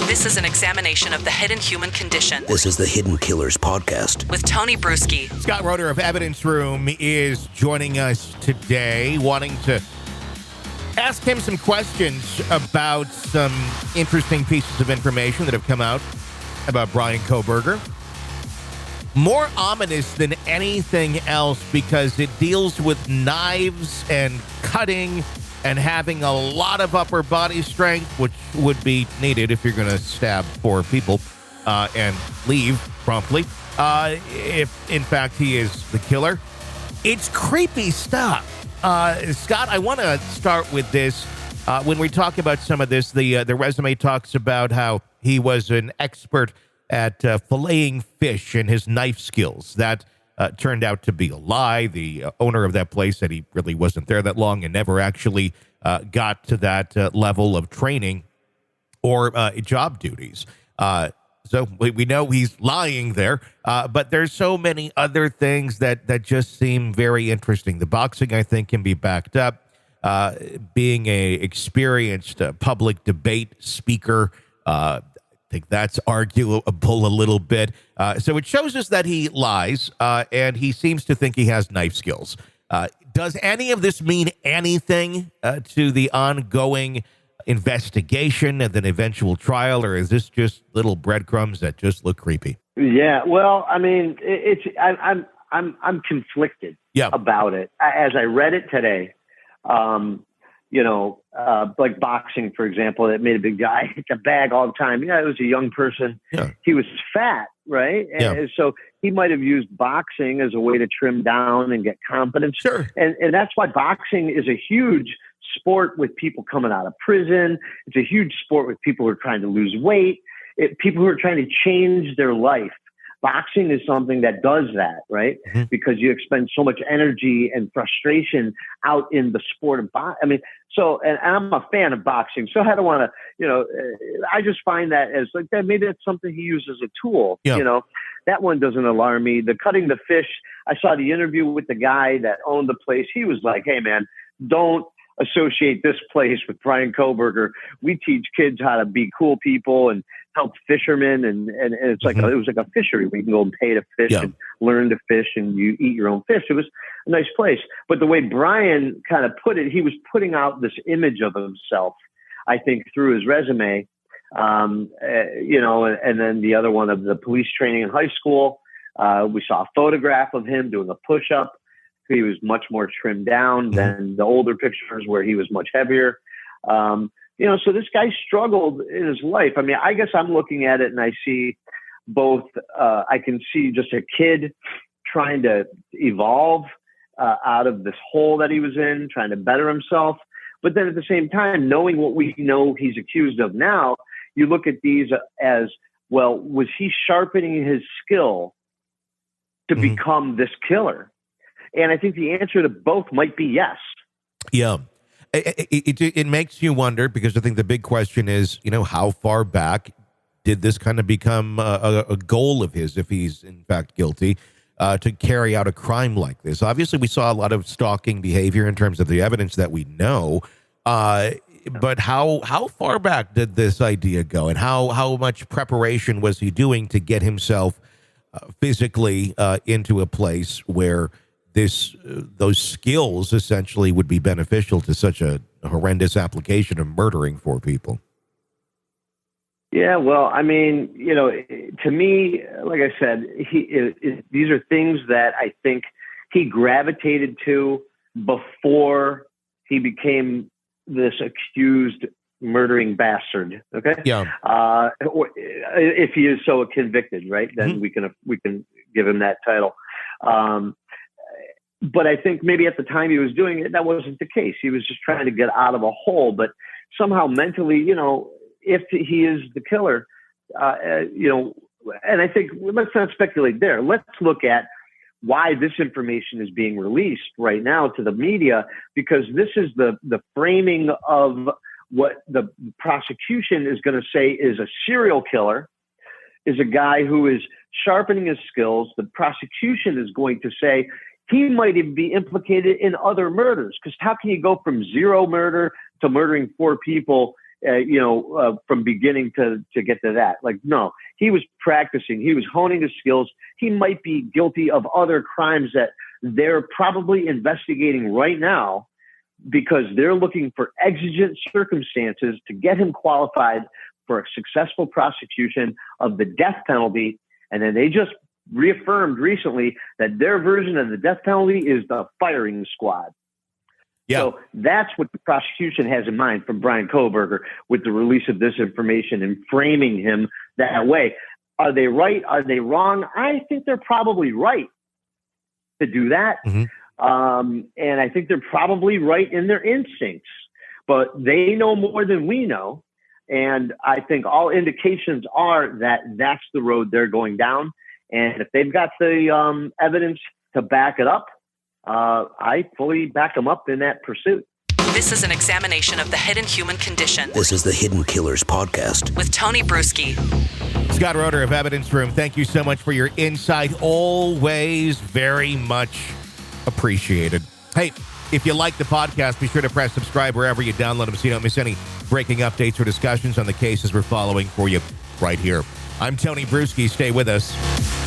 This is an examination of the hidden human condition. This is the Hidden Killers Podcast. With Tony Brueski. Scott Roder of Evidence Room is joining us today, wanting to ask him some questions about some interesting pieces of information that have come out about Bryan Kohberger. More ominous than anything else because it deals with knives and cutting and having a lot of upper body strength, which would be needed if you're going to stab four people and leave promptly, if in fact he is the killer. It's creepy stuff. Scott, I want to start with this. When we talk about some of this, the resume talks about how he was an expert at filleting fish and his knife skills. That turned out to be a lie. The owner of that place said he really wasn't there that long and never actually got to that level of training or job duties. So we know he's lying there, but there's so many other things that just seem very interesting. The boxing, I think, can be backed up. Being a experienced public debate speaker, I think that's arguable a little bit. So it shows us that he lies, and he seems to think he has knife skills. Does any of this mean anything to the ongoing investigation and then eventual trial, or is this just little breadcrumbs that just look creepy? Yeah, well, I mean, I'm conflicted about it. As I read it today, like boxing, for example, that made a big guy hit the bag all the time. Yeah, it was a young person. Yeah. He was fat, right? And so he might have used boxing as a way to trim down and get confidence. Sure. And that's why boxing is a huge sport with people coming out of prison. It's a huge sport with people who are trying to lose weight, people who are trying to change their life. Boxing is something that does that, right? Mm-hmm. Because you expend so much energy and frustration out in the sport of boxing. I mean, so, and I'm a fan of boxing, so I don't want to, I just find that as like that. Maybe that's something he uses as a tool. Yeah. That one doesn't alarm me. The cutting the fish, I saw the interview with the guy that owned the place. He was like, "Hey, man, don't associate this place with Bryan Kohberger. We teach kids how to be cool people and help fishermen, and it's like it was like a fishery where you can go and pay to fish and learn to fish, and you eat your own fish. It was a nice place." But the way Bryan kind of put it, he was putting out this image of himself, I think, through his resume, and then the other one of the police training in high school. We saw a photograph of him doing a push-up. He was much more trimmed down than the older pictures where he was much heavier. So this guy struggled in his life. I mean, I guess I'm looking at it and I see both. I can see just a kid trying to evolve out of this hole that he was in, trying to better himself. But then at the same time, knowing what we know he's accused of now, you look at these as, well, was he sharpening his skill to become this killer? And I think the answer to both might be yes. Yeah. It makes you wonder, because I think the big question is, how far back did this kind of become a goal of his, if he's in fact guilty, to carry out a crime like this? Obviously, we saw a lot of stalking behavior in terms of the evidence that we know. But how far back did this idea go, and how much preparation was he doing to get himself physically into a place where those skills essentially would be beneficial to such a horrendous application of murdering four people? Yeah, well, I mean, to me, like I said, these are things that I think he gravitated to before he became this accused murdering bastard. Okay. Yeah. Or if he is so convicted, right, then we can give him that title. But I think maybe at the time he was doing it, that wasn't the case. He was just trying to get out of a hole. But somehow mentally, if he is the killer, and I think let's not speculate there. Let's look at why this information is being released right now to the media, because this is the framing of what the prosecution is going to say is a serial killer, is a guy who is sharpening his skills. The prosecution is going to say he might even be implicated in other murders, because how can you go from zero murder to murdering four people from beginning to get to that. Like, no, he was practicing. He was honing his skills. He might be guilty of other crimes that they're probably investigating right now because they're looking for exigent circumstances to get him qualified for a successful prosecution of the death penalty. And then they just reaffirmed recently that their version of the death penalty is the firing squad. Yeah. So that's what the prosecution has in mind from Bryan Kohberger with the release of this information and framing him that way. Are they right? Are they wrong? I think they're probably right to do that. Mm-hmm. And I think they're probably right in their instincts, but they know more than we know. And I think all indications are that that's the road they're going down. And if they've got the evidence to back it up, I fully back them up in that pursuit. This is an examination of the hidden human condition This is the Hidden Killers podcast. with Tony Brueski. Scott Roder of Evidence Room, thank you so much for your insight. Always very much appreciated. Hey, if you like the podcast, be sure to press subscribe wherever you download them so you don't miss any breaking updates or discussions on the cases we're following for you right here. I'm Tony Brueski. Stay with us.